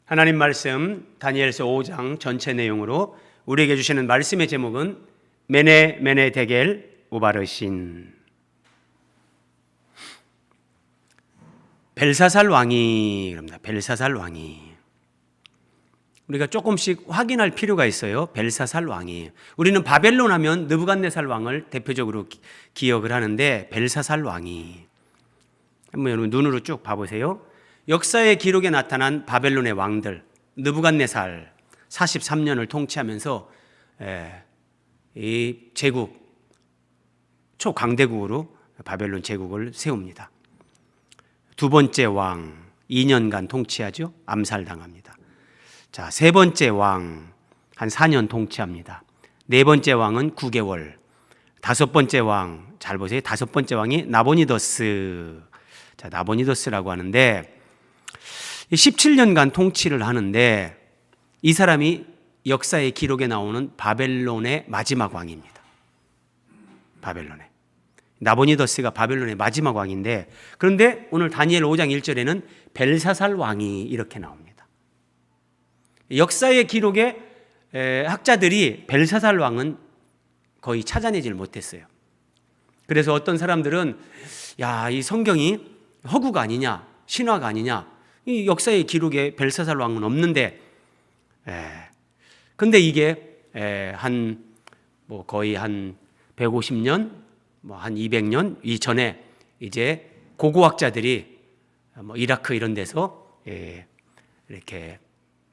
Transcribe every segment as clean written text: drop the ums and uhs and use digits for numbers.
하나님 말씀 다니엘서 5장 전체 내용으로 우리에게 주시는 말씀의 제목은 메네 데겔 우바르신. 벨사살 왕이 그럽니다. 벨사살 왕이. 우리가 조금씩 확인할 필요가 있어요. 벨사살 왕이. 우리는 바벨론 하면 느부갓네살 왕을 대표적으로 기억을 하는데 벨사살 왕이. 한번 여러분 눈으로 쭉 봐보세요. 역사의 기록에 나타난 바벨론의 왕들, 느부갓네살 43년을 통치하면서 이 제국, 초강대국으로 바벨론 제국을 세웁니다. 두 번째 왕 2년간 통치하죠. 암살당합니다. 자, 세 번째 왕 한 4년 통치합니다. 네 번째 왕은 9개월. 다섯 번째 왕, 잘 보세요. 다섯 번째 왕이 나보니더스. 자, 나보니더스라고 하는데 17년간 통치를 하는데 이 사람이 역사의 기록에 나오는 바벨론의 마지막 왕입니다. 바벨론의. 나보니더스가 바벨론의 마지막 왕인데, 그런데 오늘 다니엘 5장 1절에는 벨사살 왕이 이렇게 나옵니다. 역사의 기록에 학자들이 벨사살 왕은 거의 찾아내질 못했어요. 그래서 어떤 사람들은 야, 이 성경이 허구가 아니냐, 신화가 아니냐, 이 역사의 기록에 벨사살 왕은 없는데, 근데 이게 거의 한 150년, 한 200년 이전에 이제 고고학자들이 이라크 이런 데서 이렇게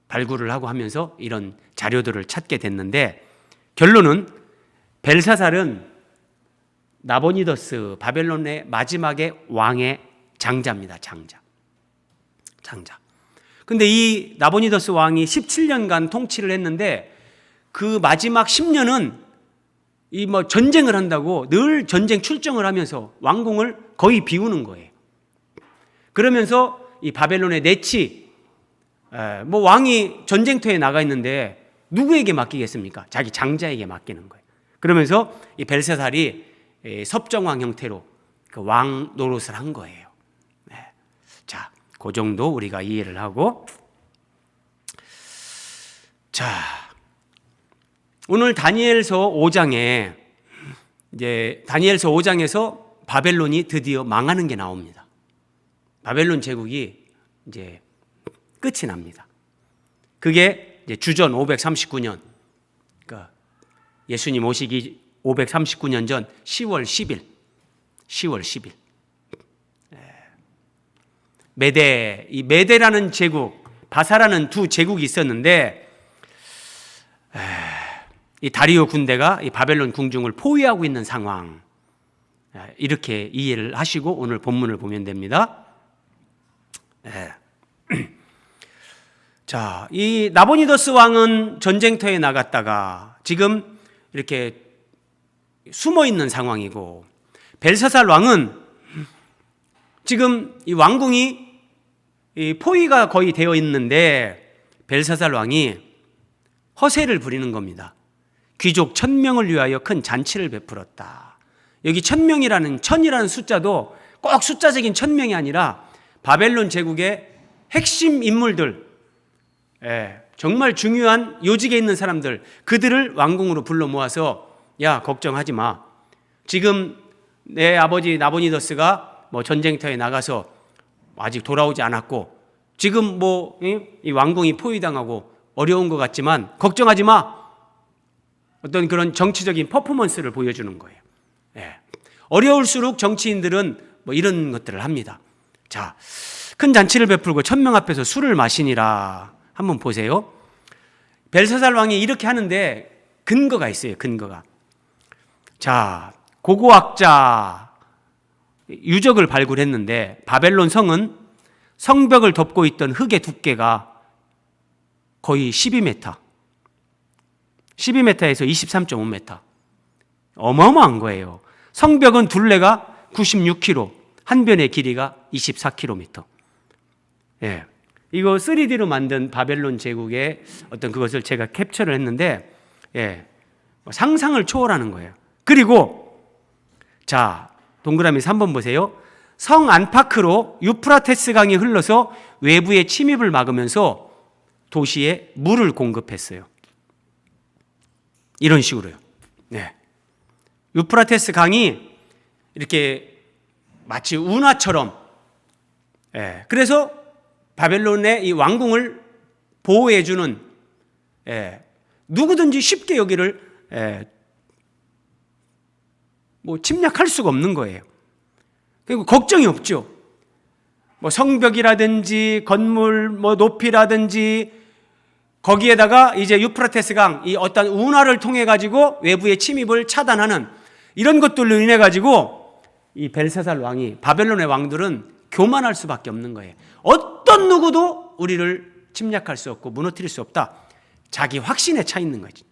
발굴을 하고 하면서 이런 자료들을 찾게 됐는데, 결론은 벨사살은 나보니더스 바벨론의 마지막의 왕의 장자입니다. 장자. 근데 이 나보니더스 왕이 17년간 통치를 했는데 그 마지막 10년은 전쟁을 한다고 늘 전쟁 출정을 하면서 왕궁을 거의 비우는 거예요. 그러면서 이 바벨론의 내치, 왕이 전쟁터에 나가 있는데 누구에게 맡기겠습니까? 자기 장자에게 맡기는 거예요. 그러면서 이 벨사살이 섭정왕 형태로 그 왕 노릇을 한 거예요. 자, 그 정도 우리가 이해를 하고, 자, 오늘 다니엘서 5장에 이제 다니엘서 5장에서 바벨론이 드디어 망하는 게 나옵니다. 바벨론 제국이 이제 끝이 납니다. 그게 이제 주전 539년, 그러니까 예수님 오시기 539년 전 10월 10일. 이 메데라는 제국, 바사라는 두 제국이 있었는데, 이 다리오 군대가 이 바벨론 궁중을 포위하고 있는 상황, 이렇게 이해를 하시고 오늘 본문을 보면 됩니다. 자, 이 나보니더스 왕은 전쟁터에 나갔다가 지금 이렇게 숨어 있는 상황이고, 벨사살 왕은 지금 이 왕궁이 포위가 거의 되어 있는데 벨사살 왕이 허세를 부리는 겁니다. 귀족 1000명을 위하여 큰 잔치를 베풀었다. 여기 1000명이라는, 1000이라는 숫자도 꼭 숫자적인 1000명이 아니라 바벨론 제국의 핵심 인물들, 정말 중요한 요직에 있는 사람들, 그들을 왕궁으로 불러 모아서, 야, 걱정하지 마. 지금 내 아버지 나보니더스가 전쟁터에 나가서 아직 돌아오지 않았고, 지금 이 왕궁이 포위당하고 어려운 것 같지만 걱정하지 마. 어떤 그런 정치적인 퍼포먼스를 보여주는 거예요. 어려울수록 정치인들은 이런 것들을 합니다. 자, 큰 잔치를 베풀고 1000명 앞에서 술을 마시니라. 한번 보세요. 벨사살 왕이 이렇게 하는데 근거가 있어요. 근거가. 자, 고고학자 유적을 발굴했는데 바벨론 성은 성벽을 덮고 있던 흙의 두께가 거의 12m, 12m에서 23.5m. 어마어마한 거예요. 성벽은 둘레가 96km, 한 변의 길이가 24km. 이거 3D로 만든 바벨론 제국의 어떤 그것을 제가 캡처를 했는데, 상상을 초월하는 거예요. 그리고 자, 동그라미 3번 보세요. 성 안팎으로 유프라테스 강이 흘러서 외부의 침입을 막으면서 도시에 물을 공급했어요. 이런 식으로요. 네. 유프라테스 강이 이렇게 마치 운하처럼, 그래서 바벨론의 이 왕궁을 보호해주는, 누구든지 쉽게 여기를 침략할 수가 없는 거예요. 그리고 걱정이 없죠. 성벽이라든지 건물 높이라든지, 거기에다가 이제 유프라테스 강, 이 어떤 운하를 통해 가지고 외부의 침입을 차단하는 이런 것들로 인해 가지고 이 벨사살 왕이, 바벨론의 왕들은 교만할 수밖에 없는 거예요. 어떤 누구도 우리를 침략할 수 없고 무너뜨릴 수 없다. 자기 확신에 차 있는 거지.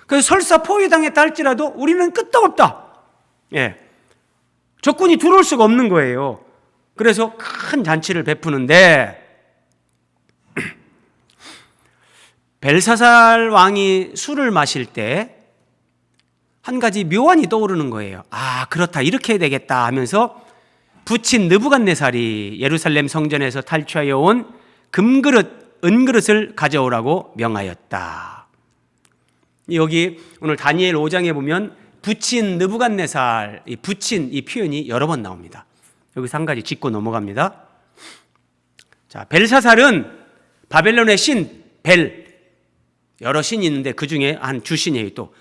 그래서 설사 포위당했다 할지라도 우리는 끄떡없다. 적군이 들어올 수가 없는 거예요. 그래서 큰 잔치를 베푸는데, 벨사살 왕이 술을 마실 때 한 가지 묘안이 떠오르는 거예요. 아, 그렇다, 이렇게 해야 되겠다 하면서 부친 느부갓네살이 예루살렘 성전에서 탈취하여 온 금그릇, 은그릇을 가져오라고 명하였다. 여기 오늘 다니엘 5장에 보면 부친 느부갓네살, 이 부친, 이 표현이 여러 번 나옵니다. 여기서 한 가지 짚고 넘어갑니다. 자, 벨사살은 바벨론의 신 벨, 여러 신이 있는데 그 중에 한 주신이에요. 또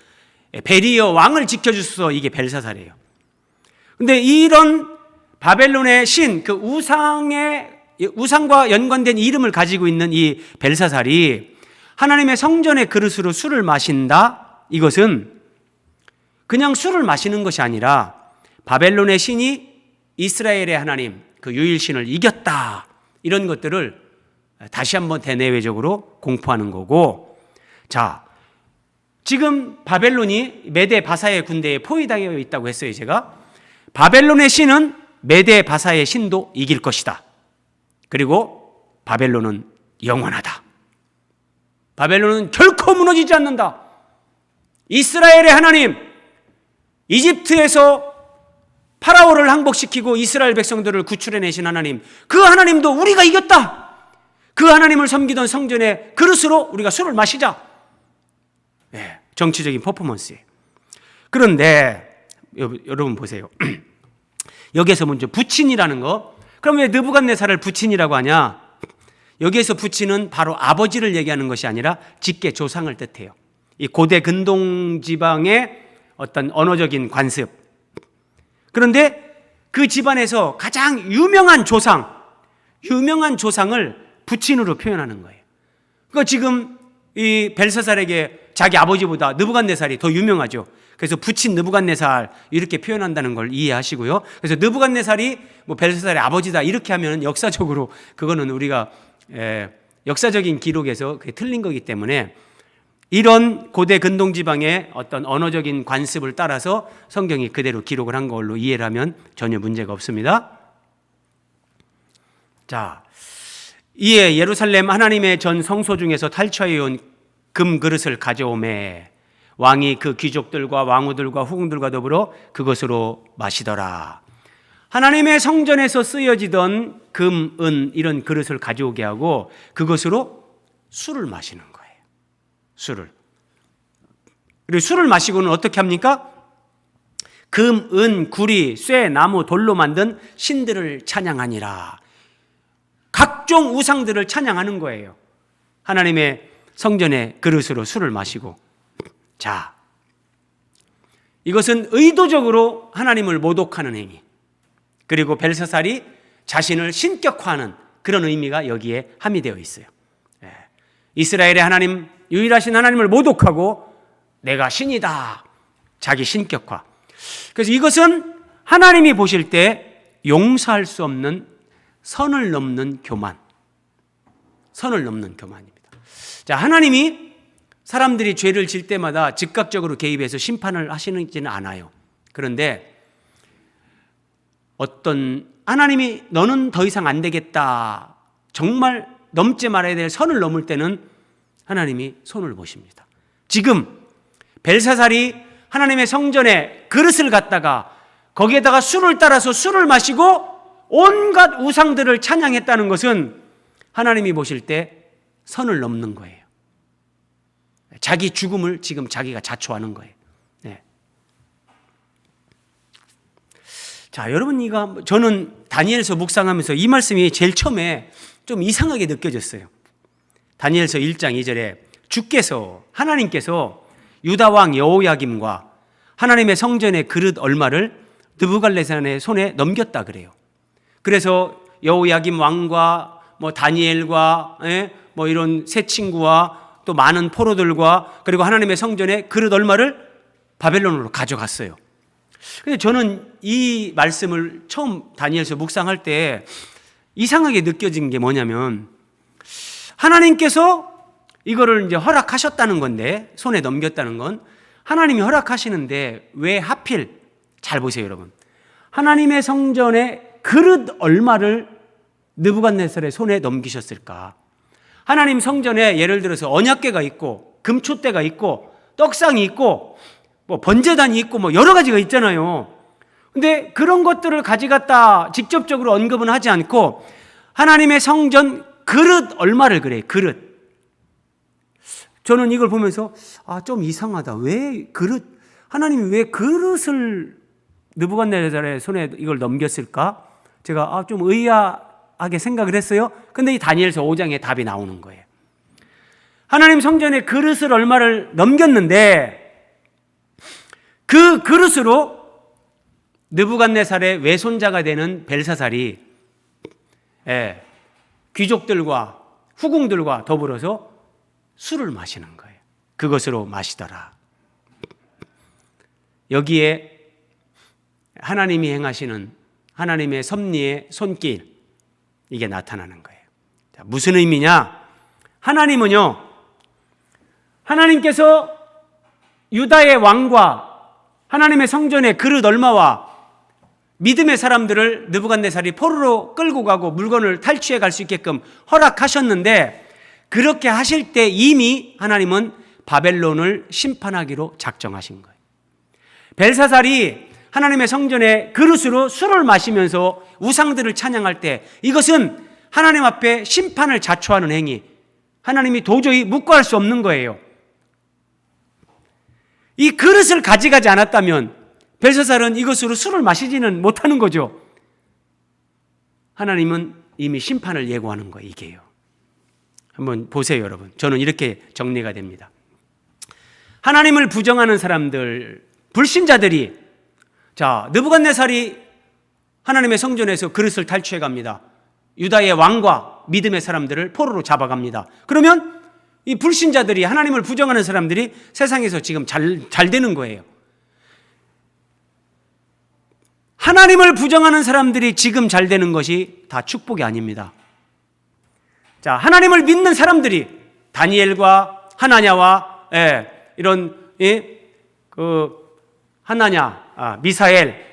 벨이여 왕을 지켜주소서, 이게 벨사살이에요. 근데 이런 바벨론의 신, 그 우상과 연관된 이름을 가지고 있는 이 벨사살이 하나님의 성전의 그릇으로 술을 마신다. 이것은 그냥 술을 마시는 것이 아니라 바벨론의 신이 이스라엘의 하나님, 그 유일신을 이겼다, 이런 것들을 다시 한번 대내외적으로 공포하는 거고, 자, 지금 바벨론이 메데 바사의 군대에 포위당해 있다고 했어요. 제가 바벨론의 신은 메데 바사의 신도 이길 것이다. 그리고 바벨론은 영원하다. 바벨론은 결코 무너지지 않는다. 이스라엘의 하나님, 이집트에서 파라오를 항복시키고 이스라엘 백성들을 구출해내신 하나님, 그 하나님도 우리가 이겼다. 그 하나님을 섬기던 성전의 그릇으로 우리가 술을 마시자. 정치적인 퍼포먼스예요. 그런데 여러분 보세요. 여기에서 먼저 부친이라는 거, 그럼 왜 느부갓네살을 부친이라고 하냐? 여기에서 부친은 바로 아버지를 얘기하는 것이 아니라 직계 조상을 뜻해요. 이 고대 근동 지방의 어떤 언어적인 관습. 그런데 그 집안에서 가장 유명한 조상을 부친으로 표현하는 거예요. 그러니까 지금 이 벨사살에게 자기 아버지보다 느부갓네살이 더 유명하죠. 그래서 부친 느부갓네살 이렇게 표현한다는 걸 이해하시고요. 그래서 느부갓네살이 벨사살의 아버지다 이렇게 하면 역사적으로 그거는 우리가 역사적인 기록에서 그게 틀린 거기 때문에, 이런 고대 근동 지방의 어떤 언어적인 관습을 따라서 성경이 그대로 기록을 한 걸로 이해를 하면 전혀 문제가 없습니다. 자, 이에 예루살렘 하나님의 전 성소 중에서 탈취하여 온 금 그릇을 가져오매 왕이 그 귀족들과 왕후들과 후궁들과 더불어 그것으로 마시더라. 하나님의 성전에서 쓰여지던 금, 은 이런 그릇을 가져오게 하고 그것으로 술을 마시는 거예요. 술을. 그리고 술을 마시고는 어떻게 합니까? 금, 은, 구리, 쇠, 나무, 돌로 만든 신들을 찬양하니라. 각종 우상들을 찬양하는 거예요. 하나님의 성전의 그릇으로 술을 마시고. 자, 이것은 의도적으로 하나님을 모독하는 행위, 그리고 벨사살이 자신을 신격화하는 그런 의미가 여기에 함의되어 있어요. 이스라엘의 하나님, 유일하신 하나님을 모독하고 내가 신이다, 자기 신격화. 그래서 이것은 하나님이 보실 때 용서할 수 없는 선을 넘는 교만입니다. 자, 하나님이 사람들이 죄를 질 때마다 즉각적으로 개입해서 심판을 하시지는 않아요. 그런데 어떤 하나님이 너는 더 이상 안 되겠다, 정말 넘지 말아야 될 선을 넘을 때는 하나님이 손을 보십니다. 지금 벨사살이 하나님의 성전에 그릇을 갖다가 거기에다가 술을 따라서 술을 마시고 온갖 우상들을 찬양했다는 것은 하나님이 보실 때 선을 넘는 거예요. 자기 죽음을 지금 자기가 자초하는 거예요. 네. 자, 여러분, 저는 다니엘서 묵상하면서 이 말씀이 제일 처음에 좀 이상하게 느껴졌어요. 다니엘서 1장 2절에 하나님께서 유다 왕 여호야김과 하나님의 성전의 그릇 얼마를 느부갓네살의 손에 넘겼다 그래요. 그래서 여호야김 왕과 다니엘과 이런 세 친구와 또 많은 포로들과 그리고 하나님의 성전의 그릇 얼마를 바벨론으로 가져갔어요. 근데 저는 이 말씀을 처음 다니엘서 묵상할 때 이상하게 느껴진 게 뭐냐면, 하나님께서 이거를 이제 허락하셨다는 건데, 손에 넘겼다는 건 하나님이 허락하시는데 왜 하필, 잘 보세요 여러분, 하나님의 성전의 그릇 얼마를 느부갓네살의 손에 넘기셨을까? 하나님 성전에 예를 들어서 언약궤가 있고 금초대가 있고 떡상이 있고 번제단이 있고 여러 가지가 있잖아요. 근데 그런 것들을 가져갔다 직접적으로 언급은 하지 않고 하나님의 성전 그릇 얼마를 그래요. 그릇. 저는 이걸 보면서 좀 이상하다. 하나님이 왜 그릇을 느부갓네살의 손에 이걸 넘겼을까? 제가 좀 의아하게 생각을 했어요. 근데 이 다니엘서 5장에 답이 나오는 거예요. 하나님 성전에 그릇을 얼마를 넘겼는데 그 그릇으로 느부갓네살의 외손자가 되는 벨사살이 귀족들과 후궁들과 더불어서 술을 마시는 거예요. 그것으로 마시더라. 여기에 하나님이 행하시는 하나님의 섭리의 손길, 이게 나타나는 거예요. 자, 무슨 의미냐? 하나님께서 유다의 왕과 하나님의 성전의 그릇 얼마와 믿음의 사람들을 느부갓네살이 포로로 끌고 가고 물건을 탈취해 갈 수 있게끔 허락하셨는데, 그렇게 하실 때 이미 하나님은 바벨론을 심판하기로 작정하신 거예요. 벨사살이 하나님의 성전의 그릇으로 술을 마시면서 우상들을 찬양할 때, 이것은 하나님 앞에 심판을 자초하는 행위, 하나님이 도저히 묵과할 수 없는 거예요. 이 그릇을 가져가지 않았다면 벨사살은 이것으로 술을 마시지는 못하는 거죠. 하나님은 이미 심판을 예고하는 거예요. 이게요. 한번 보세요 여러분. 저는 이렇게 정리가 됩니다. 하나님을 부정하는 사람들, 불신자들이, 느부갓네살이 하나님의 성전에서 그릇을 탈취해 갑니다. 유다의 왕과 믿음의 사람들을 포로로 잡아갑니다. 그러면 이 불신자들이, 하나님을 부정하는 사람들이 세상에서 지금 잘 되는 거예요. 하나님을 부정하는 사람들이 지금 잘 되는 것이 다 축복이 아닙니다. 자, 하나님을 믿는 사람들이 다니엘과 하나냐와 하나냐, 미사엘,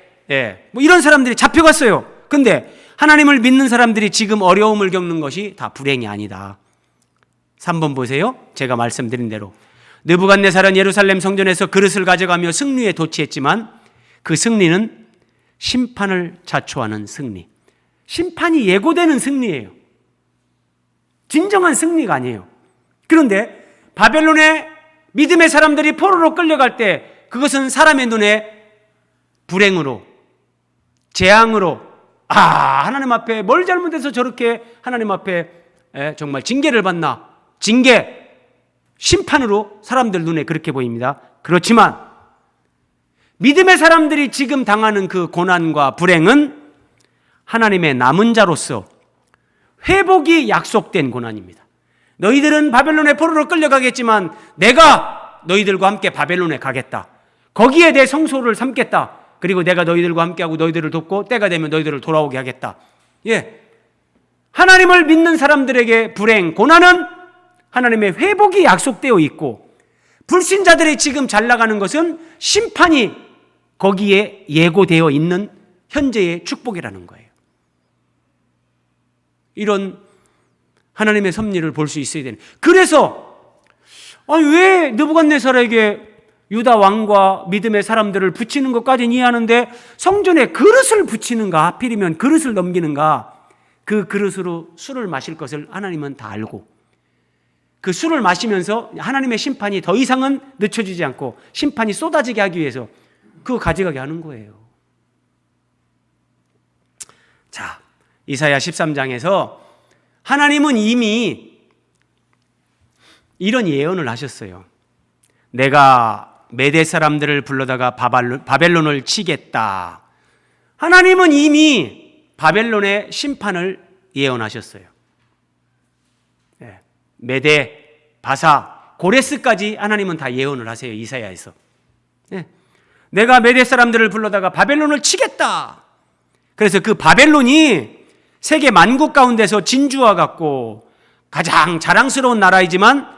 이런 사람들이 잡혀갔어요. 근데 하나님을 믿는 사람들이 지금 어려움을 겪는 것이 다 불행이 아니다. 3번 보세요. 제가 말씀드린 대로 느부갓네살은 예루살렘 성전에서 그릇을 가져가며 승리에 도취했지만 그 승리는 심판을 자초하는 승리, 심판이 예고되는 승리예요. 진정한 승리가 아니에요. 그런데 바벨론의 믿음의 사람들이 포로로 끌려갈 때 그것은 사람의 눈에 불행으로, 재앙으로, 하나님 앞에 뭘 잘못해서 저렇게 하나님 앞에 정말 징계를 받나, 심판으로 사람들 눈에 그렇게 보입니다. 그렇지만 믿음의 사람들이 지금 당하는 그 고난과 불행은 하나님의 남은 자로서 회복이 약속된 고난입니다. 너희들은 바벨론의 포로로 끌려가겠지만 내가 너희들과 함께 바벨론에 가겠다. 거기에 내 성소를 삼겠다. 그리고 내가 너희들과 함께하고 너희들을 돕고 때가 되면 너희들을 돌아오게 하겠다. 하나님을 믿는 사람들에게 불행, 고난은 하나님의 회복이 약속되어 있고, 불신자들이 지금 잘 나가는 것은 심판이 거기에 예고되어 있는 현재의 축복이라는 거예요. 이런 하나님의 섭리를 볼 수 있어야 되는. 그래서 왜 느부갓네살에게 유다 왕과 믿음의 사람들을 붙이는 것까지는 이해하는데 성전에 그릇을 붙이는가, 하필이면 그릇을 넘기는가, 그 그릇으로 술을 마실 것을 하나님은 다 알고 그 술을 마시면서 하나님의 심판이 더 이상은 늦춰지지 않고 심판이 쏟아지게 하기 위해서 그거 가져가게 하는 거예요. 자, 이사야 13장에서 하나님은 이미 이런 예언을 하셨어요. 내가 메대 사람들을 불러다가 바벨론을 치겠다. 하나님은 이미 바벨론의 심판을 예언하셨어요. 메대, 바사, 고레스까지 하나님은 다 예언을 하세요. 이사야에서. 내가 메대 사람들을 불러다가 바벨론을 치겠다. 그래서 그 바벨론이 세계 만국 가운데서 진주와 같고 가장 자랑스러운 나라이지만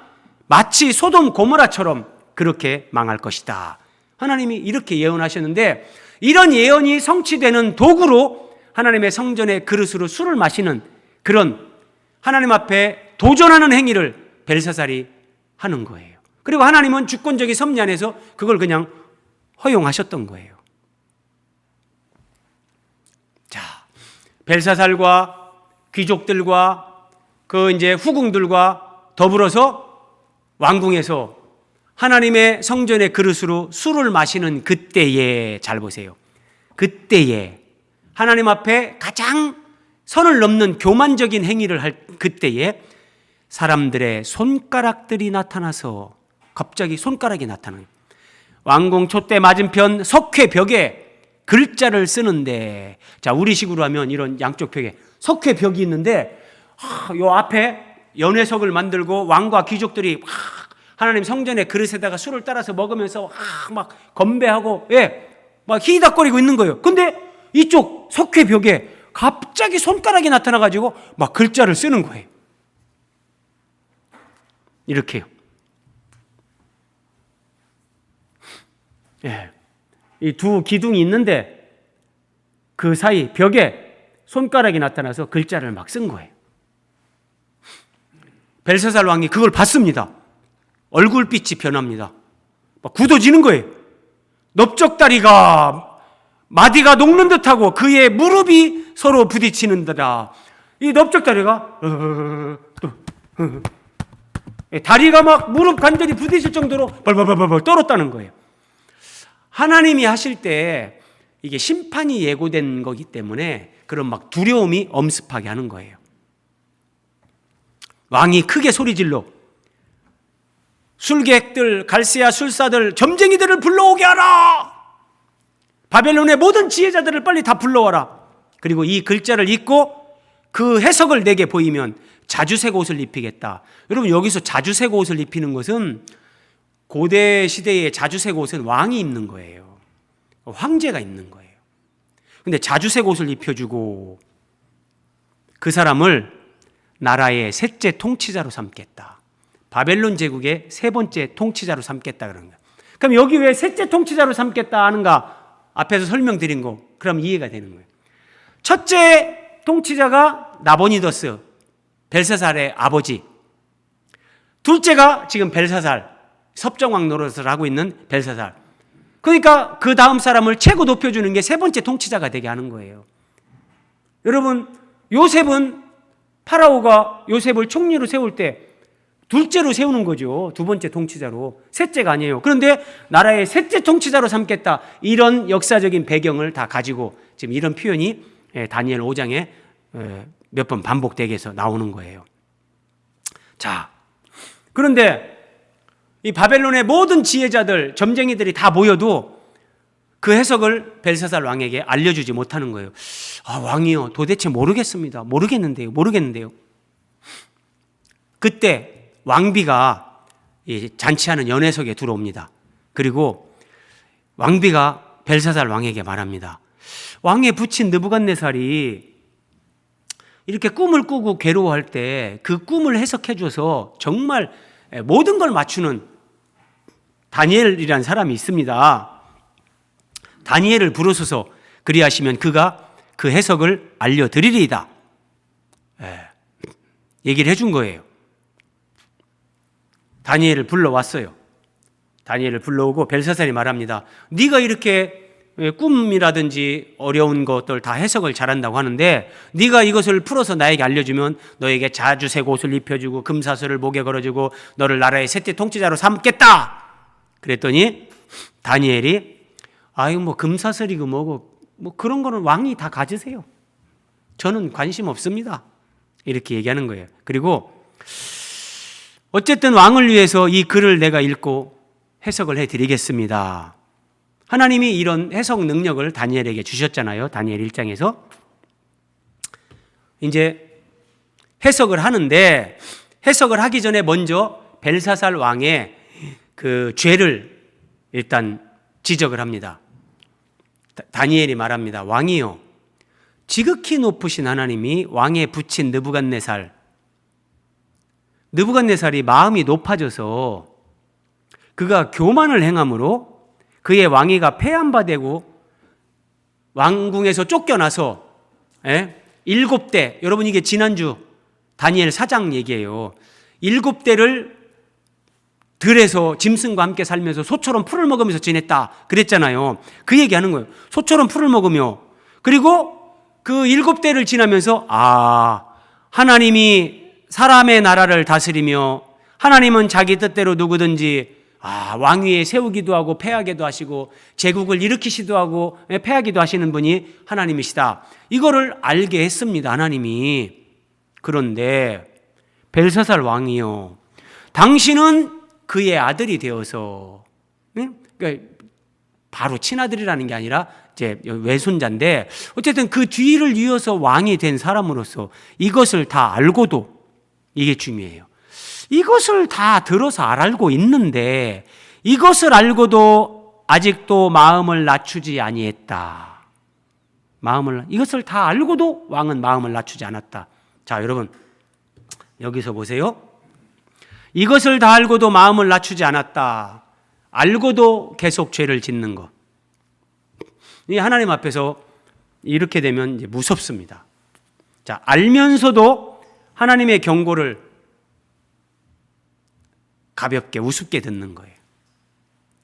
마치 소돔 고모라처럼 그렇게 망할 것이다. 하나님이 이렇게 예언하셨는데 이런 예언이 성취되는 도구로 하나님의 성전의 그릇으로 술을 마시는 그런 하나님 앞에 도전하는 행위를 벨사살이 하는 거예요. 그리고 하나님은 주권적인 섭리 안에서 그걸 그냥 허용하셨던 거예요. 자, 벨사살과 귀족들과 그 이제 후궁들과 더불어서 왕궁에서 하나님의 성전의 그릇으로 술을 마시는 그때에, 잘 보세요. 그때에 하나님 앞에 가장 선을 넘는 교만적인 행위를 할 그때에 사람들의 손가락들이 나타나서 갑자기 손가락이 나타나요. 왕궁 촛대 맞은편 석회벽에 글자를 쓰는데, 자, 우리식으로 하면 이런 양쪽 벽에 석회벽이 있는데 요 앞에 연회석을 만들고 왕과 귀족들이 하나님 성전의 그릇에다가 술을 따라서 먹으면서 막 건배하고 막 희닥거리고 있는 거예요. 근데 이쪽 석회벽에 갑자기 손가락이 나타나가지고 막 글자를 쓰는 거예요. 이렇게요. 이 두 기둥이 있는데 그 사이 벽에 손가락이 나타나서 글자를 막 쓴 거예요. 벨사살 왕이 그걸 봤습니다. 얼굴빛이 변합니다. 막 굳어지는 거예요. 넓적다리가 마디가 녹는 듯하고 그의 무릎이 서로 부딪히는 듯하다. 이 넓적다리가 다리가 막 무릎 관절이 부딪힐 정도로 벌벌벌벌 떨었다는 거예요. 하나님이 하실 때 이게 심판이 예고된 거기 때문에 그런 막 두려움이 엄습하게 하는 거예요. 왕이 크게 소리질러 술객들, 갈세아 술사들, 점쟁이들을 불러오게 하라. 바벨론의 모든 지혜자들을 빨리 다 불러와라. 그리고 이 글자를 읽고 그 해석을 내게 보이면 자주색 옷을 입히겠다. 여러분, 여기서 자주색 옷을 입히는 것은 고대 시대의 자주색 옷은 왕이 입는 거예요. 황제가 입는 거예요. 근데 자주색 옷을 입혀주고 그 사람을 나라의 셋째 통치자로 삼겠다. 바벨론 제국의 세 번째 통치자로 삼겠다 그런 거예요. 그럼 여기 왜 셋째 통치자로 삼겠다 하는가? 앞에서 설명드린 거. 그럼 이해가 되는 거예요. 첫째 통치자가 나보니더스, 벨사살의 아버지. 둘째가 지금 벨사살, 섭정왕 노릇을 하고 있는 벨사살. 그러니까 그 다음 사람을 최고 높여주는 게 세 번째 통치자가 되게 하는 거예요. 여러분, 요셉은 파라오가 요셉을 총리로 세울 때 둘째로 세우는 거죠. 두 번째 통치자로. 셋째가 아니에요. 그런데 나라의 셋째 통치자로 삼겠다. 이런 역사적인 배경을 다 가지고 지금 이런 표현이 다니엘 5장에 몇 번 반복되게 해서 나오는 거예요. 자, 그런데 이 바벨론의 모든 지혜자들, 점쟁이들이 다 모여도 그 해석을 벨사살 왕에게 알려주지 못하는 거예요. 아, 왕이요, 도대체 모르겠는데요. 그때 왕비가 잔치하는 연회석에 들어옵니다. 그리고 왕비가 벨사살 왕에게 말합니다. 왕의 부친 느부갓네살이 이렇게 꿈을 꾸고 괴로워할 때 그 꿈을 해석해 줘서 정말 모든 걸 맞추는 다니엘이라는 사람이 있습니다. 다니엘을 부르소서, 그리하시면 그가 그 해석을 알려드리리이다. 얘기를 해준 거예요. 다니엘을 불러왔어요. 다니엘을 불러오고 벨사살이 말합니다. 네가 이렇게 꿈이라든지 어려운 것들 다 해석을 잘한다고 하는데 네가 이것을 풀어서 나에게 알려주면 너에게 자주색 옷을 입혀주고 금사슬을 목에 걸어주고 너를 나라의 셋째 통치자로 삼겠다. 그랬더니 다니엘이 아유 뭐 금사슬이고 뭐고 뭐 그런 거는 왕이 다 가지세요. 저는 관심 없습니다. 이렇게 얘기하는 거예요. 그리고 어쨌든 왕을 위해서 이 글을 내가 읽고 해석을 해드리겠습니다. 하나님이 이런 해석 능력을 다니엘에게 주셨잖아요. 다니엘 1장에서. 이제 해석을 하는데 해석을 하기 전에 먼저 벨사살 왕의 그 죄를 일단 지적을 합니다. 다니엘이 말합니다. 왕이요, 지극히 높으신 하나님이 왕에 붙인 느부갓네살이 마음이 높아져서 그가 교만을 행함으로 그의 왕위가 폐한바되고 왕궁에서 쫓겨나서 7대, 여러분 이게 지난주 다니엘 4장 얘기예요. 7대를 들에서 짐승과 함께 살면서 소처럼 풀을 먹으면서 지냈다 그랬잖아요. 그 얘기하는 거예요. 소처럼 풀을 먹으며, 그리고 그 7대를 지나면서 하나님이 사람의 나라를 다스리며 하나님은 자기 뜻대로 누구든지 왕위에 세우기도 하고 패하기도 하시고 제국을 일으키시기도 하고 패하기도 하시는 분이 하나님이시다. 이거를 알게 했습니다, 하나님이. 그런데 벨사살 왕이요, 당신은 그의 아들이 되어서, 그러니까 바로 친아들이라는 게 아니라 이제 외손자인데 어쨌든 그 뒤를 이어서 왕이 된 사람으로서 이것을 다 알고도, 이게 중요해요. 이것을 다 들어서 알고 있는데 이것을 알고도 아직도 마음을 낮추지 아니했다. 이것을 다 알고도 왕은 마음을 낮추지 않았다. 자, 여러분 여기서 보세요. 이것을 다 알고도 마음을 낮추지 않았다. 알고도 계속 죄를 짓는 것. 이 하나님 앞에서 이렇게 되면 이제 무섭습니다. 자, 알면서도 하나님의 경고를 가볍게 우습게 듣는 거예요.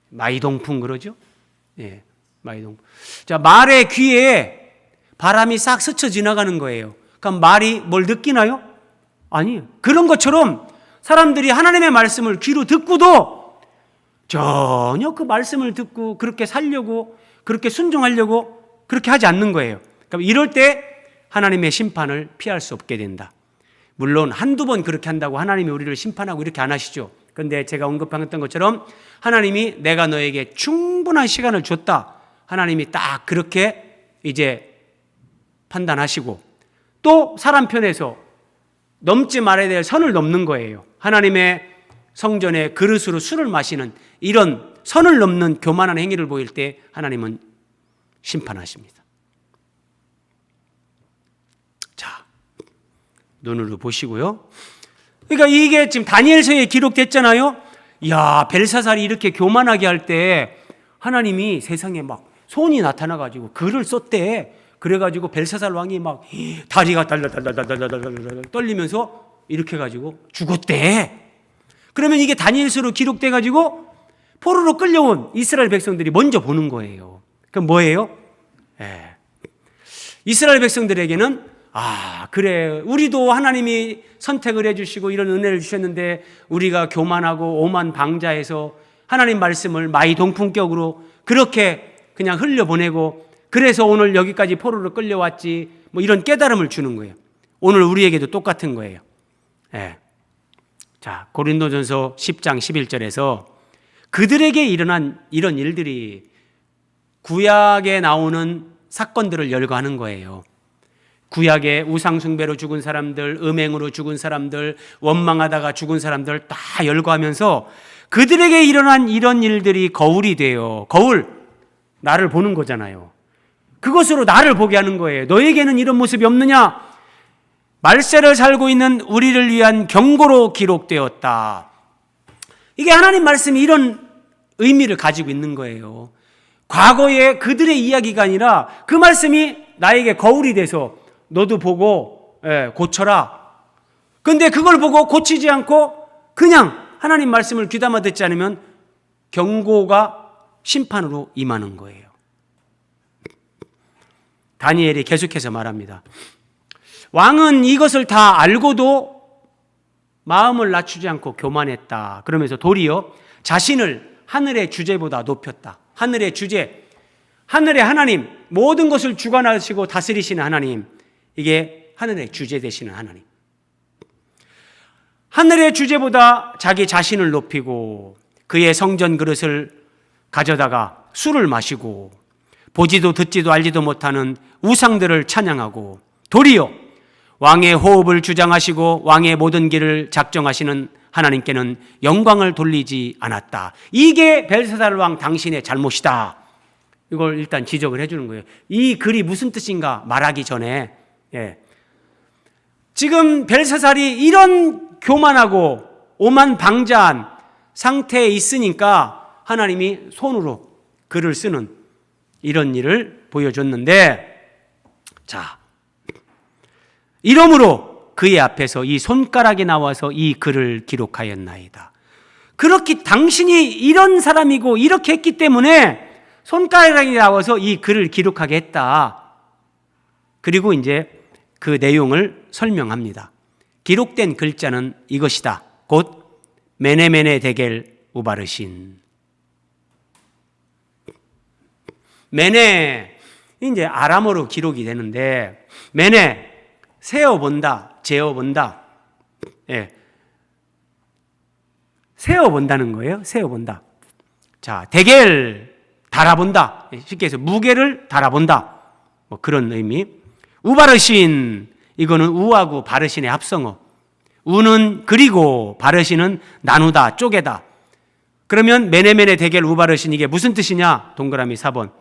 마이동풍 그러죠? 예, 마이동풍. 자, 말의 귀에 바람이 싹 스쳐 지나가는 거예요. 그럼 말이 뭘 느끼나요? 아니에요. 그런 것처럼 사람들이 하나님의 말씀을 귀로 듣고도 전혀 그 말씀을 듣고 그렇게 살려고, 그렇게 순종하려고 그렇게 하지 않는 거예요. 그럼 이럴 때 하나님의 심판을 피할 수 없게 된다. 물론 한두 번 그렇게 한다고 하나님이 우리를 심판하고 이렇게 안 하시죠. 그런데 제가 언급했던 것처럼 하나님이 내가 너에게 충분한 시간을 줬다. 하나님이 딱 그렇게 이제 판단하시고, 또 사람 편에서 넘지 말아야 될 선을 넘는 거예요. 하나님의 성전에 그릇으로 술을 마시는 이런 선을 넘는 교만한 행위를 보일 때 하나님은 심판하십니다. 자, 눈으로 보시고요. 그러니까 이게 지금 다니엘서에 기록됐잖아요. 이야, 벨사살이 이렇게 교만하게 할 때 하나님이 세상에 막 손이 나타나가지고 글을 썼대. 그래가지고 벨사살 왕이 막 다리가 달달달달달달달 떨리면서 이렇게 해가지고 죽었대. 그러면 이게 다니엘서로 기록돼가지고 포로로 끌려온 이스라엘 백성들이 먼저 보는 거예요. 그럼 뭐예요? 이스라엘 백성들에게는 그래, 우리도 하나님이 선택을 해주시고 이런 은혜를 주셨는데 우리가 교만하고 오만 방자해서 하나님 말씀을 마이동풍격으로 그렇게 그냥 흘려보내고 그래서 오늘 여기까지 포로로 끌려왔지, 뭐 이런 깨달음을 주는 거예요. 오늘 우리에게도 똑같은 거예요. 자, 고린도전서 10장 11절에서 그들에게 일어난 이런 일들이 구약에 나오는 사건들을 열거하는 거예요. 구약에 우상숭배로 죽은 사람들, 음행으로 죽은 사람들, 원망하다가 죽은 사람들 다 열거하면서 그들에게 일어난 이런 일들이 거울이 돼요. 거울, 나를 보는 거잖아요. 그것으로 나를 보게 하는 거예요. 너에게는 이런 모습이 없느냐? 말세를 살고 있는 우리를 위한 경고로 기록되었다. 이게 하나님 말씀이 이런 의미를 가지고 있는 거예요. 과거의 그들의 이야기가 아니라 그 말씀이 나에게 거울이 돼서 너도 보고 고쳐라. 그런데 그걸 보고 고치지 않고 그냥 하나님 말씀을 귀담아 듣지 않으면 경고가 심판으로 임하는 거예요. 다니엘이 계속해서 말합니다. 왕은 이것을 다 알고도 마음을 낮추지 않고 교만했다. 그러면서 도리어 자신을 하늘의 주제보다 높였다. 하늘의 주제, 하늘의 하나님, 모든 것을 주관하시고 다스리시는 하나님, 이게 하늘의 주제 되시는 하나님. 하늘의 주제보다 자기 자신을 높이고 그의 성전 그릇을 가져다가 술을 마시고 보지도 듣지도 알지도 못하는 우상들을 찬양하고 도리어 왕의 호흡을 주장하시고 왕의 모든 길을 작정하시는 하나님께는 영광을 돌리지 않았다. 이게 벨사살 왕 당신의 잘못이다. 이걸 일단 지적을 해주는 거예요. 이 글이 무슨 뜻인가 말하기 전에 지금 벨사살이 이런 교만하고 오만방자한 상태에 있으니까 하나님이 손으로 글을 쓰는 이런 일을 보여줬는데, 자, 이러므로 그의 앞에서 이 손가락이 나와서 이 글을 기록하였나이다. 그렇게 당신이 이런 사람이고 이렇게 했기 때문에 손가락이 나와서 이 글을 기록하게 했다. 그리고 이제 그 내용을 설명합니다. 기록된 글자는 이것이다. 곧 메네메네 데겔 우바르신. 메네, 이제 아람어로 기록이 되는데, 메네, 세어본다, 재어본다. 세어본다는 거예요. 세어본다. 자, 데겔, 달아본다. 쉽게 해서 무게를 달아본다. 뭐 그런 의미. 우바르신, 이거는 우하고 바르신의 합성어. 우는 그리고 바르신은 나누다, 쪼개다. 그러면 메네메네 데겔 우바르신, 이게 무슨 뜻이냐? 동그라미 4번.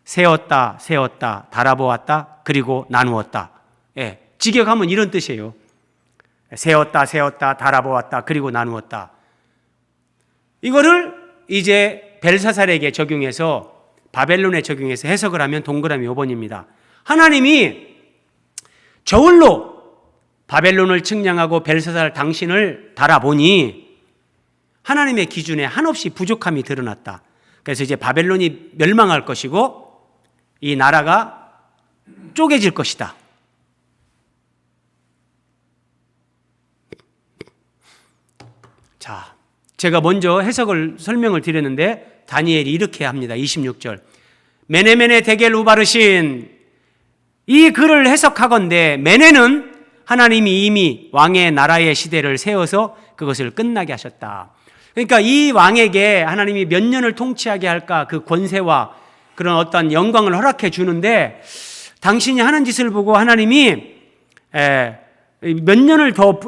세었다, 세었다, 달아보았다, 그리고 나누었다. 직역하면 이런 뜻이에요. 세었다, 세었다, 달아보았다, 그리고 나누었다. 이거를 이제 벨사살에게 적용해서, 바벨론에 적용해서 해석을 하면 동그라미 5번입니다. 하나님이 저울로 바벨론을 측량하고 벨사살 당신을 달아보니 하나님의 기준에 한없이 부족함이 드러났다. 그래서 이제 바벨론이 멸망할 것이고 이 나라가 쪼개질 것이다. 자, 제가 먼저 해석을 설명을 드렸는데 다니엘이 이렇게 합니다. 26절. 메네메네 데겔 우바르신, 이 글을 해석하건대 메네는 하나님이 이미 왕의 나라의 시대를 세워서 그것을 끝나게 하셨다. 그러니까 이 왕에게 하나님이 몇 년을 통치하게 할까, 그 권세와 그런 어떤 영광을 허락해 주는데, 당신이 하는 짓을 보고 하나님이 몇 년을 더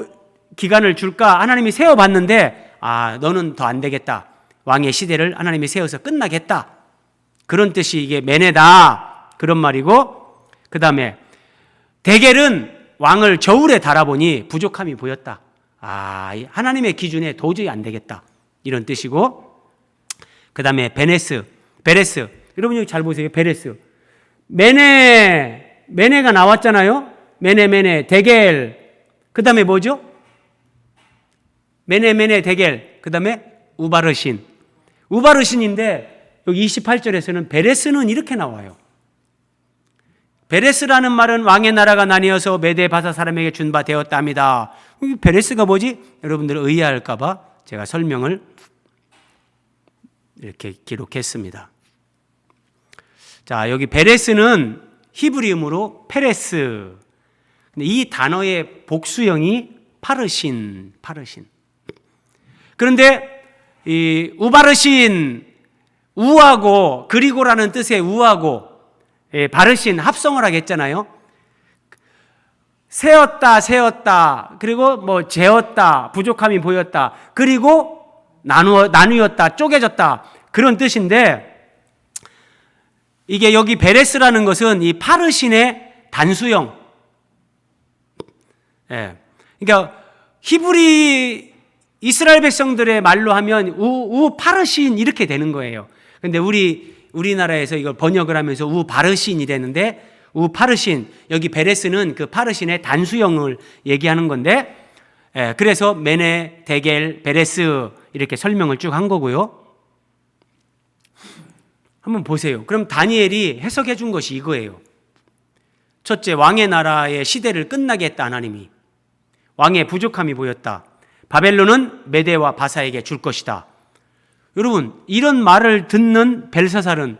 기간을 줄까 하나님이 세워봤는데, 너는 더 안 되겠다. 왕의 시대를 하나님이 세워서 끝나겠다. 그런 뜻이 이게 메네다. 그런 말이고, 그 다음에 데겔은 왕을 저울에 달아보니 부족함이 보였다. 하나님의 기준에 도저히 안 되겠다. 이런 뜻이고, 그 다음에 베레스. 여러분 여기 잘 보세요. 베레스. 메네가 나왔잖아요. 메네, 데겔. 그 다음에 뭐죠? 메네, 데겔. 그 다음에 우바르신인데 여기 28절에서는 베레스는 이렇게 나와요. 베레스라는 말은 왕의 나라가 나뉘어서 메대 바사 사람에게 준 바 되었답니다. 베레스가 뭐지? 여러분들 의아할까봐 제가 설명을 이렇게 기록했습니다. 자, 여기 베레스는 히브리음으로 페레스. 근데 이 단어의 복수형이 파르신. 그런데 이 우바르신, 우하고 그리고라는 뜻의 우하고 바르신 합성을 하겠잖아요. 세었다, 그리고 뭐 재었다, 부족함이 보였다, 그리고 나누었다, 쪼개졌다, 그런 뜻인데, 이게 여기 베레스라는 것은 이 파르신의 단수형. 그러니까 히브리 이스라엘 백성들의 말로 하면 파르신 이렇게 되는 거예요. 근데 우리나라에서 이걸 번역을 하면서 바르신이 되는데, 파르신, 여기 베레스는 그 파르신의 단수형을 얘기하는 건데, 그래서 메네, 데겔, 베레스 이렇게 설명을 쭉 한 거고요. 한번 보세요. 그럼 다니엘이 해석해 준 것이 이거예요. 첫째, 왕의 나라의 시대를 끝나게 했다. 하나님이 왕의 부족함이 보였다. 바벨론은 메대와 바사에게 줄 것이다. 여러분, 이런 말을 듣는 벨사살은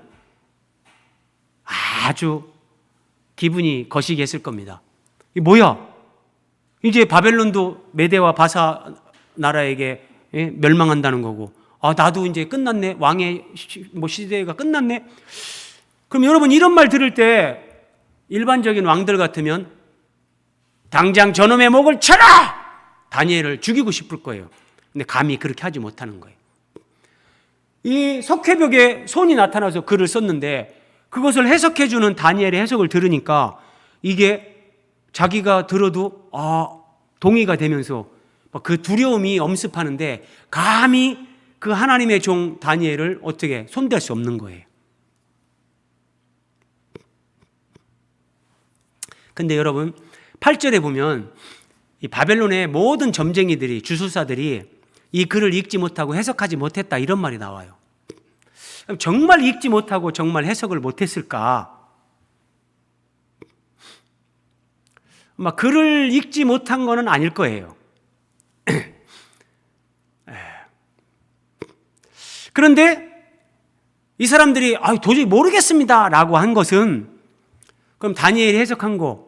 아주 기분이 거시기했을 겁니다. 이 뭐야? 이제 바벨론도 메대와 바사 나라에게 멸망한다는 거고, 나도 이제 끝났네. 왕의 시대가 끝났네. 그럼 여러분, 이런 말 들을 때 일반적인 왕들 같으면 당장 저놈의 목을 쳐라! 다니엘을 죽이고 싶을 거예요. 근데 감히 그렇게 하지 못하는 거예요. 이 석회벽에 손이 나타나서 글을 썼는데 그것을 해석해주는 다니엘의 해석을 들으니까 이게 자기가 들어도 동의가 되면서 그 두려움이 엄습하는데 감히 그 하나님의 종 다니엘을 어떻게 손댈 수 없는 거예요. 근데 여러분 8절에 보면 이 바벨론의 모든 점쟁이들이 주술사들이 이 글을 읽지 못하고 해석하지 못했다 이런 말이 나와요. 정말 읽지 못하고 정말 해석을 못했을까? 글을 읽지 못한 거는 아닐 거예요. 그런데 이 사람들이 도저히 모르겠습니다 라고 한 것은 그럼 다니엘이 해석한 거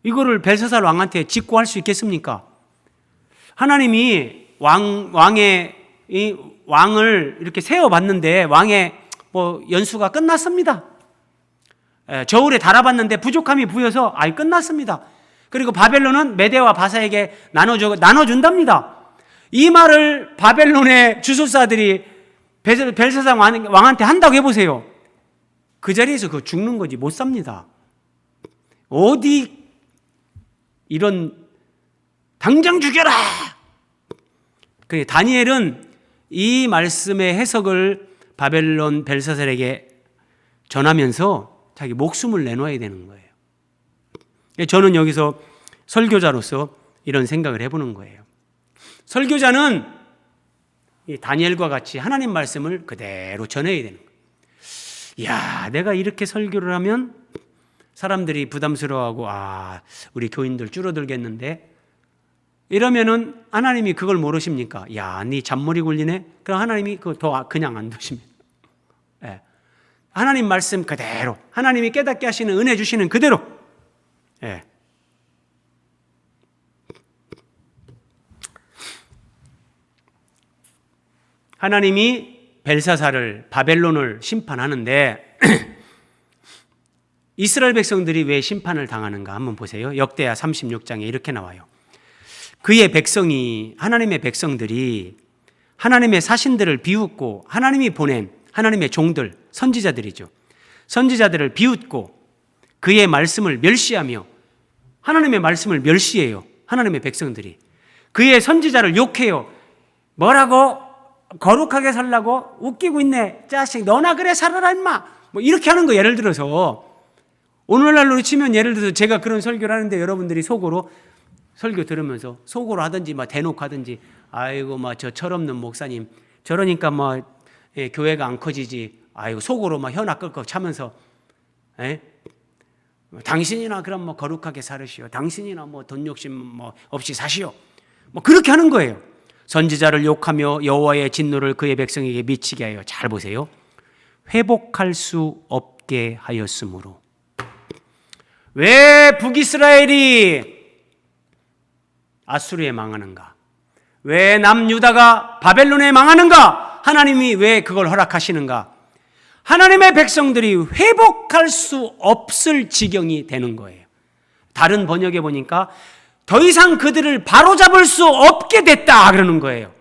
이거를 벨사살 왕한테 직고할 수 있겠습니까? 하나님이 왕을 이렇게 세워봤는데 왕의 연수가 끝났습니다. 저울에 달아봤는데 부족함이 부여서 끝났습니다. 그리고 바벨론은 메대와 바사에게 나눠준답니다. 이 말을 바벨론의 주술사들이 벨사살 왕한테 한다고 해보세요. 그 자리에서 그거 죽는 거지 못 삽니다. 어디 이런 당장 죽여라. 그래 다니엘은 이 말씀의 해석을 바벨론 벨사살에게 전하면서 자기 목숨을 내놓아야 되는 거예요. 저는 여기서 설교자로서 이런 생각을 해보는 거예요. 설교자는 이 다니엘과 같이 하나님 말씀을 그대로 전해야 되는 거예요. 이야, 내가 이렇게 설교를 하면 사람들이 부담스러워하고 우리 교인들 줄어들겠는데 이러면은 하나님이 그걸 모르십니까? 야, 네 잔머리 굴리네? 그럼 하나님이 그거 더 그냥 안 두십니다. 예. 하나님 말씀 그대로 하나님이 깨닫게 하시는 은혜 주시는 그대로 예. 하나님이 벨사살을 바벨론을 심판하는데 이스라엘 백성들이 왜 심판을 당하는가 한번 보세요. 역대하 36장에 이렇게 나와요. 그의 백성이 하나님의 백성들이 하나님의 사신들을 비웃고 하나님이 보낸 하나님의 종들 선지자들이죠. 선지자들을 비웃고 그의 말씀을 멸시하며 하나님의 말씀을 멸시해요. 하나님의 백성들이 그의 선지자를 욕해요. 뭐라고? 거룩하게 살라고? 웃기고 있네. 자식 너나 그래 살아라 임마. 이렇게 하는 거 예를 들어서 오늘날로 치면 예를 들어서 제가 그런 설교를 하는데 여러분들이 속으로 설교 들으면서 속으로 하든지 대놓고 하든지 아이고 저 철없는 목사님 저러니까 교회가 안 커지지. 아이고 속으로 혀나 끌고 차면서 당신이나 그럼 거룩하게 살으시오. 당신이나 돈 욕심 없이 사시오. 그렇게 하는 거예요. 선지자를 욕하며 여호와의 진노를 그의 백성에게 미치게 하여 잘 보세요. 회복할 수 없게 하였으므로. 왜 북이스라엘이 아수르에 망하는가? 왜 남유다가 바벨론에 망하는가? 하나님이 왜 그걸 허락하시는가? 하나님의 백성들이 회복할 수 없을 지경이 되는 거예요. 다른 번역에 보니까 더 이상 그들을 바로잡을 수 없게 됐다 그러는 거예요.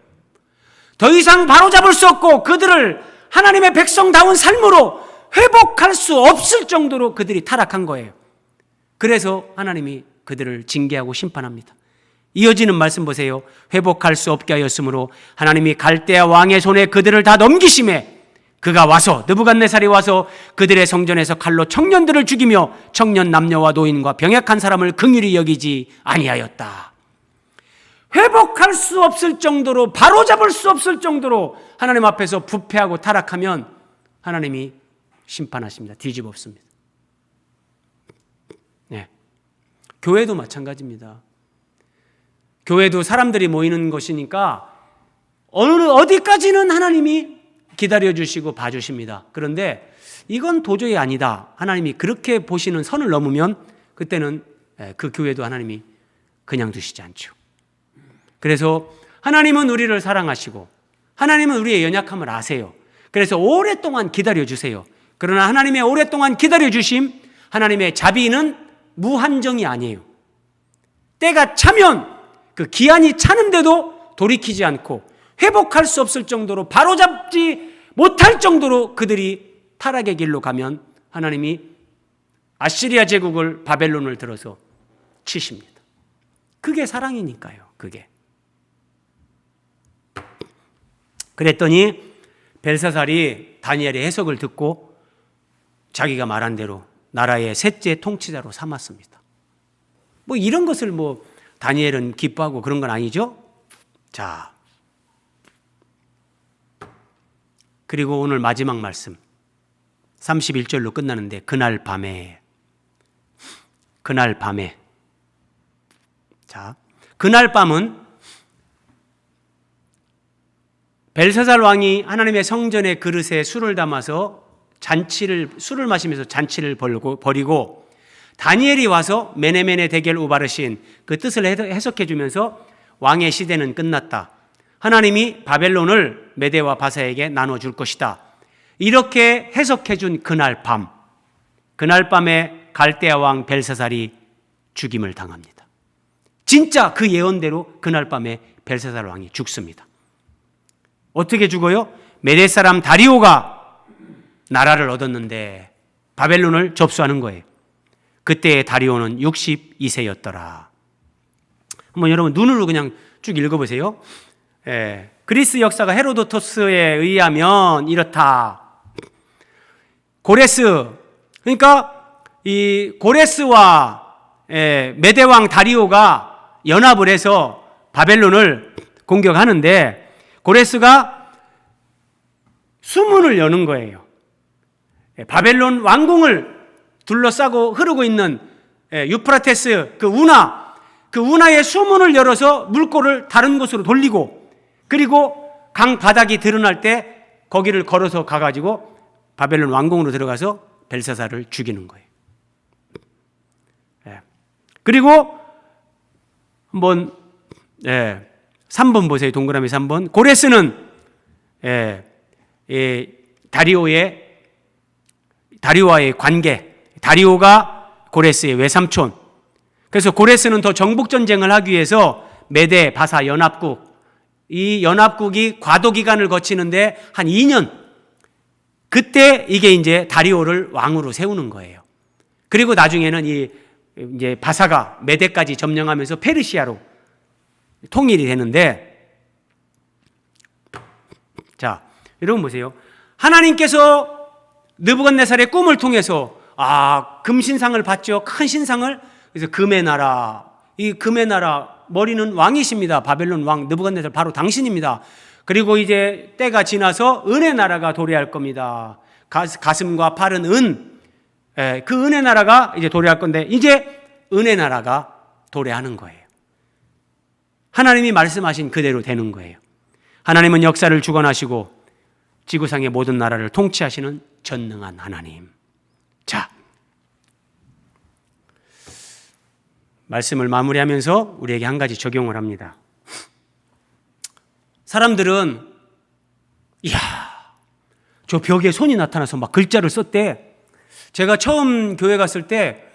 더 이상 바로잡을 수 없고 그들을 하나님의 백성다운 삶으로 회복할 수 없을 정도로 그들이 타락한 거예요. 그래서 하나님이 그들을 징계하고 심판합니다. 이어지는 말씀 보세요. 회복할 수 없게 하였으므로 하나님이 갈대아 왕의 손에 그들을 다 넘기심에 그가 와서 느부갓네살이 와서 그들의 성전에서 칼로 청년들을 죽이며 청년 남녀와 노인과 병약한 사람을 긍휼히 여기지 아니하였다. 회복할 수 없을 정도로 바로잡을 수 없을 정도로 하나님 앞에서 부패하고 타락하면 하나님이 심판하십니다. 뒤집어 엎습니다. 교회도 마찬가지입니다. 교회도 사람들이 모이는 것이니까 어디까지는 하나님이 기다려주시고 봐주십니다. 그런데 이건 도저히 아니다. 하나님이 그렇게 보시는 선을 넘으면 그때는 그 교회도 하나님이 그냥 두시지 않죠. 그래서 하나님은 우리를 사랑하시고 하나님은 우리의 연약함을 아세요. 그래서 오랫동안 기다려주세요. 그러나 하나님의 오랫동안 기다려주심, 하나님의 자비는 무한정이 아니에요. 때가 차면 그 기한이 차는데도 돌이키지 않고 회복할 수 없을 정도로 바로잡지 못할 정도로 그들이 타락의 길로 가면 하나님이 아시리아 제국을 바벨론을 들어서 치십니다. 그게 사랑이니까요. 그게. 그랬더니 벨사살이 다니엘의 해석을 듣고 자기가 말한 대로 나라의 셋째 통치자로 삼았습니다. 뭐 이런 것을 뭐 다니엘은 기뻐하고 그런 건 아니죠? 자, 그리고 오늘 마지막 말씀 31절로 끝나는데 그날 밤에 자, 그날 밤은 벨사살 왕이 하나님의 성전의 그릇에 술을 담아서 술을 마시면서 잔치를 벌이고 다니엘이 와서 메네메네 데겔 우바르신 그 뜻을 해석해 주면서 왕의 시대는 끝났다. 하나님이 바벨론을 메대와 바사에게 나눠줄 것이다. 이렇게 해석해 준 그날 밤에 갈대아 왕 벨사살이 죽임을 당합니다. 진짜 그 예언대로 그날 밤에 벨사살 왕이 죽습니다. 어떻게 죽어요? 메대 사람 다리오가 나라를 얻었는데 바벨론을 접수하는 거예요. 그때의 다리오는 62세였더라. 한번 여러분 눈으로 그냥 쭉 읽어보세요. 그리스 역사가 헤로도토스에 의하면 이렇다. 고레스, 그러니까 이 고레스와 메대왕 다리오가 연합을 해서 바벨론을 공격하는데 고레스가 수문을 여는 거예요. 바벨론 왕궁을 둘러싸고 흐르고 있는 유프라테스 그 운하의 수문을 열어서 물꼬를 다른 곳으로 돌리고 그리고 강 바닥이 드러날 때 거기를 걸어서 가가지고 바벨론 왕궁으로 들어가서 벨사살을 죽이는 거예요. 그리고 한번 3번 보세요. 동그라미 3번. 고레스는 다리오와의 관계, 다리오가 고레스의 외삼촌. 그래서 고레스는 더 정복전쟁을 하기 위해서 메대, 바사 연합국, 이 연합국이 과도기간을 거치는데 한 2년, 그때 이게 이제 다리오를 왕으로 세우는 거예요. 그리고 나중에는 이제 바사가 메대까지 점령하면서 페르시아로 통일이 되는데, 자, 여러분 보세요. 하나님께서 느부갓네살의 꿈을 통해서 금신상을 받죠. 큰 신상을. 그래서 금의 나라, 이 금의 나라 머리는 왕이십니다. 바벨론 왕 느부갓네살 바로 당신입니다. 그리고 이제 때가 지나서 은의 나라가 도래할 겁니다. 가슴과 팔은 은, 그 은의 나라가 이제 도래할 건데 이제 은의 나라가 도래하는 거예요. 하나님이 말씀하신 그대로 되는 거예요. 하나님은 역사를 주관하시고 지구상의 모든 나라를 통치하시는 전능한 하나님. 자, 말씀을 마무리하면서 우리에게 한 가지 적용을 합니다. 사람들은 저 벽에 손이 나타나서 막 글자를 썼대. 제가 처음 교회 갔을 때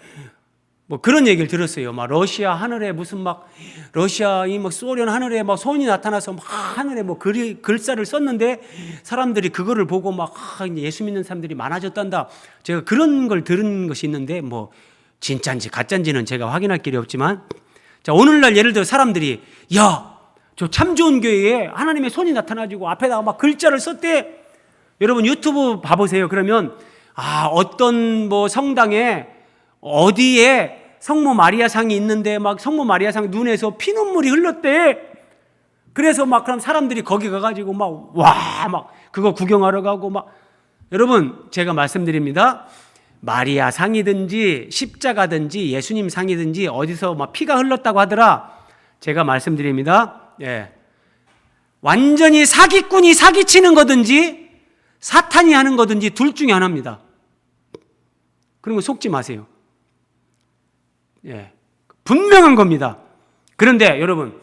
뭐 그런 얘기를 들었어요. 막 러시아 하늘에 무슨 막 러시아 이 막 소련 하늘에 막 손이 나타나서 막 하늘에 뭐 글자를 썼는데 사람들이 그거를 보고 막 예수 믿는 사람들이 많아졌단다. 제가 그런 걸 들은 것이 있는데 뭐 진짜인지 가짜인지는 제가 확인할 길이 없지만, 자, 오늘날 예를 들어 사람들이 저 참 좋은 교회에 하나님의 손이 나타나지고 앞에다가 막 글자를 썼대. 여러분 유튜브 봐보세요. 그러면 어떤 뭐 성당에 어디에 성모 마리아상이 있는데 막 성모 마리아상 눈에서 피눈물이 흘렀대. 그래서 막 그럼 사람들이 거기 가가지고 막 그거 구경하러 가고 막. 여러분 제가 말씀드립니다. 마리아 상이든지 십자가든지 예수님 상이든지 어디서 막 피가 흘렀다고 하더라. 제가 말씀드립니다. 예. 완전히 사기꾼이 사기치는 거든지 사탄이 하는 거든지 둘 중에 하나입니다. 그런 거 속지 마세요. 예. 분명한 겁니다. 그런데 여러분,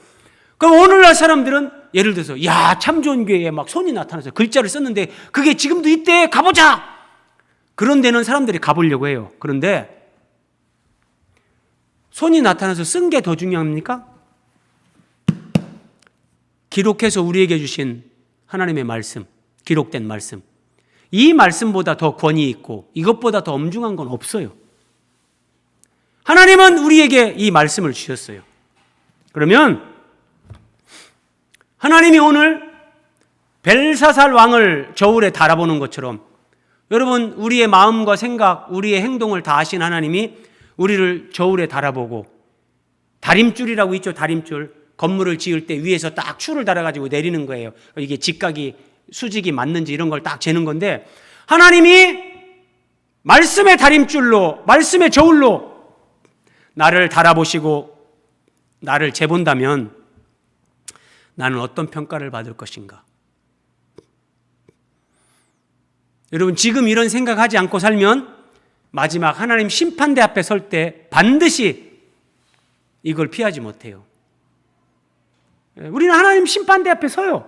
그럼 오늘날 사람들은 예를 들어서 야, 참 좋은 교회에 막 손이 나타나서 글자를 썼는데 그게 지금도 있대, 가보자. 그런 데는 사람들이 가보려고 해요. 그런데 손이 나타나서 쓴 게 더 중요합니까? 기록해서 우리에게 주신 하나님의 말씀, 기록된 말씀, 이 말씀보다 더 권위 있고 이것보다 더 엄중한 건 없어요. 하나님은 우리에게 이 말씀을 주셨어요. 그러면 하나님이 오늘 벨사살 왕을 저울에 달아보는 것처럼 여러분, 우리의 마음과 생각, 우리의 행동을 다 아신 하나님이 우리를 저울에 달아보고, 다림줄이라고 있죠. 다림줄. 건물을 지을 때 위에서 딱 줄을 달아가지고 내리는 거예요. 이게 직각이 수직이 맞는지 이런 걸 딱 재는 건데, 하나님이 말씀의 다림줄로, 말씀의 저울로 나를 달아보시고 나를 재본다면 나는 어떤 평가를 받을 것인가? 여러분, 지금 이런 생각하지 않고 살면 마지막 하나님 심판대 앞에 설 때 반드시 이걸 피하지 못해요. 우리는 하나님 심판대 앞에 서요.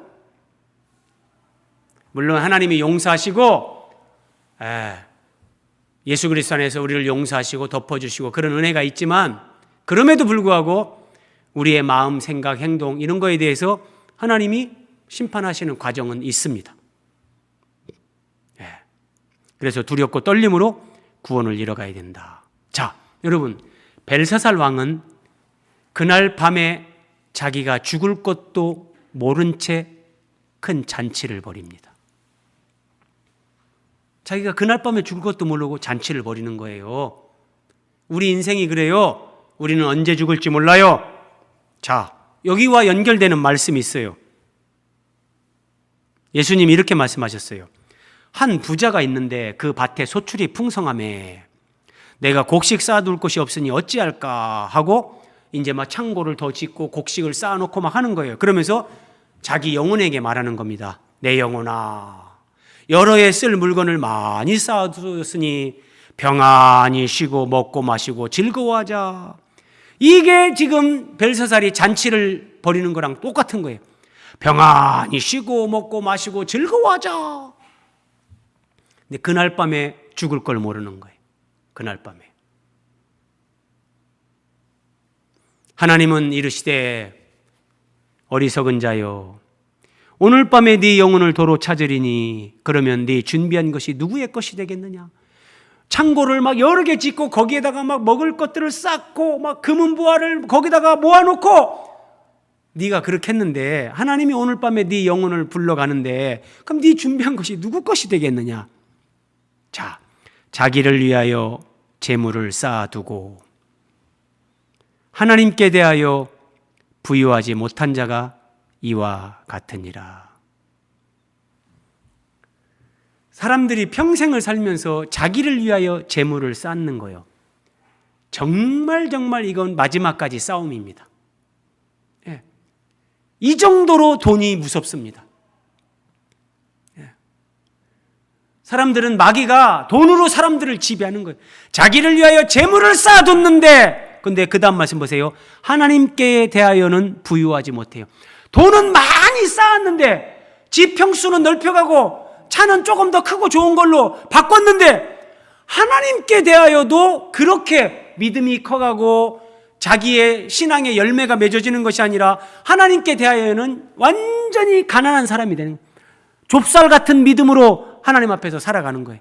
물론 하나님이 용서하시고 예수 그리스도 안에서 우리를 용서하시고 덮어주시고 그런 은혜가 있지만, 그럼에도 불구하고 우리의 마음, 생각, 행동 이런 거에 대해서 하나님이 심판하시는 과정은 있습니다. 그래서 두렵고 떨림으로 구원을 이뤄가야 된다. 자, 여러분, 벨사살 왕은 그날 밤에 자기가 죽을 것도 모른 채 큰 잔치를 벌입니다. 자기가 그날 밤에 죽을 것도 모르고 잔치를 벌이는 거예요. 우리 인생이 그래요. 우리는 언제 죽을지 몰라요. 자, 여기와 연결되는 말씀이 있어요. 예수님이 이렇게 말씀하셨어요. 한 부자가 있는데 그 밭에 소출이 풍성하매 내가 곡식 쌓아둘 곳이 없으니 어찌할까 하고 이제 막 창고를 더 짓고 곡식을 쌓아놓고 막 하는 거예요. 그러면서 자기 영혼에게 말하는 겁니다. 내 영혼아, 여러 해 쓸 물건을 많이 쌓아두었으니 평안히 쉬고 먹고 마시고 즐거워하자. 이게 지금 벨사살이 잔치를 벌이는 거랑 똑같은 거예요. 평안히 쉬고 먹고 마시고 즐거워하자. 근데 그날 밤에 죽을 걸 모르는 거예요. 그날 밤에. 하나님은 이르시되 어리석은 자여, 오늘 밤에 네 영혼을 도로 찾으리니 그러면 네 준비한 것이 누구의 것이 되겠느냐? 창고를 막 여러 개 짓고 거기에다가 막 먹을 것들을 쌓고 막 금은 보화를 거기다가 모아놓고 네가 그렇게 했는데 하나님이 오늘 밤에 네 영혼을 불러가는데 그럼 네 준비한 것이 누구 것이 되겠느냐? 자, 자기를 위하여 재물을 쌓아두고 하나님께 대하여 부유하지 못한 자가 이와 같으니라. 사람들이 평생을 살면서 자기를 위하여 재물을 쌓는 거예요. 정말 이건 마지막까지 싸움입니다. 예. 이 정도로 돈이 무섭습니다. 예. 사람들은 마귀가 돈으로 사람들을 지배하는 거예요. 자기를 위하여 재물을 쌓아뒀는데, 근데 그 다음 말씀 보세요. 하나님께 대하여는 부유하지 못해요. 돈은 많이 쌓았는데 집 평수는 넓혀가고 차는 조금 더 크고 좋은 걸로 바꿨는데 하나님께 대하여도 그렇게 믿음이 커가고 자기의 신앙의 열매가 맺어지는 것이 아니라 하나님께 대하여는 완전히 가난한 사람이 되는 거예요. 좁쌀 같은 믿음으로 하나님 앞에서 살아가는 거예요.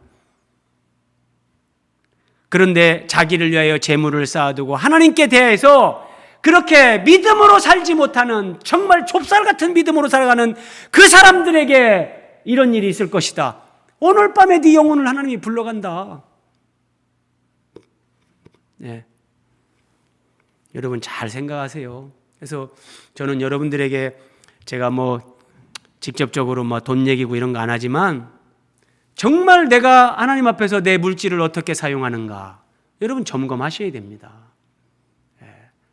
그런데 자기를 위하여 재물을 쌓아두고 하나님께 대해서 그렇게 믿음으로 살지 못하는 정말 좁쌀 같은 믿음으로 살아가는 그 사람들에게 이런 일이 있을 것이다. 오늘 밤에 네 영혼을 하나님이 불러간다. 네. 여러분 잘 생각하세요. 그래서 저는 여러분들에게 제가 뭐 직접적으로 뭐 돈 얘기고 이런 거 안 하지만 정말 내가 하나님 앞에서 내 물질을 어떻게 사용하는가? 여러분 점검하셔야 됩니다.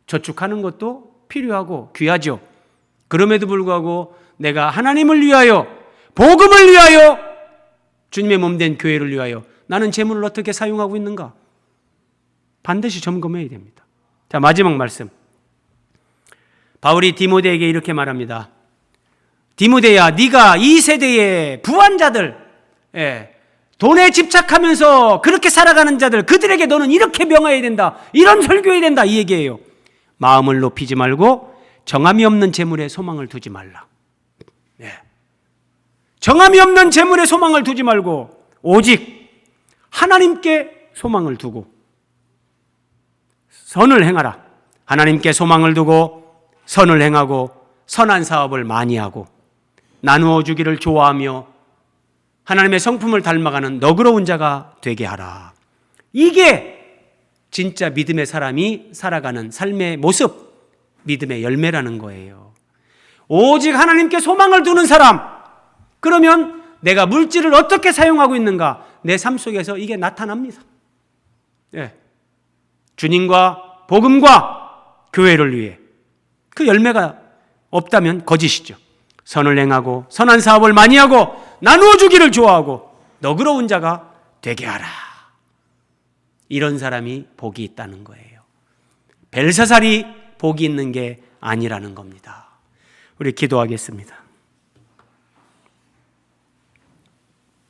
저축하는 것도 필요하고 귀하죠. 그럼에도 불구하고 내가 하나님을 위하여, 복음을 위하여, 주님의 몸된 교회를 위하여 나는 재물을 어떻게 사용하고 있는가? 반드시 점검해야 됩니다. 자, 마지막 말씀. 바울이 디모데에게 이렇게 말합니다. 디모데야, 네가 이 세대의 부한자들, 돈에 집착하면서 그렇게 살아가는 자들, 그들에게 너는 이렇게 명해야 된다, 이런 설교해야 된다, 이 얘기예요. 마음을 높이지 말고 정함이 없는 재물에 소망을 두지 말라. 정함이 없는 재물에 소망을 두지 말고 오직 하나님께 소망을 두고 선을 행하라. 하나님께 소망을 두고 선을 행하고 선한 사업을 많이 하고 나누어 주기를 좋아하며 하나님의 성품을 닮아가는 너그러운 자가 되게 하라. 이게 진짜 믿음의 사람이 살아가는 삶의 모습, 믿음의 열매라는 거예요. 오직 하나님께 소망을 두는 사람, 그러면 내가 물질을 어떻게 사용하고 있는가? 내 삶 속에서 이게 나타납니다. 주님과 복음과 교회를 위해. 그 열매가 없다면 거짓이죠. 선을 행하고 선한 사업을 많이 하고 나누어 주기를 좋아하고 너그러운 자가 되게 하라. 이런 사람이 복이 있다는 거예요. 벨사살이 복이 있는 게 아니라는 겁니다. 우리 기도하겠습니다.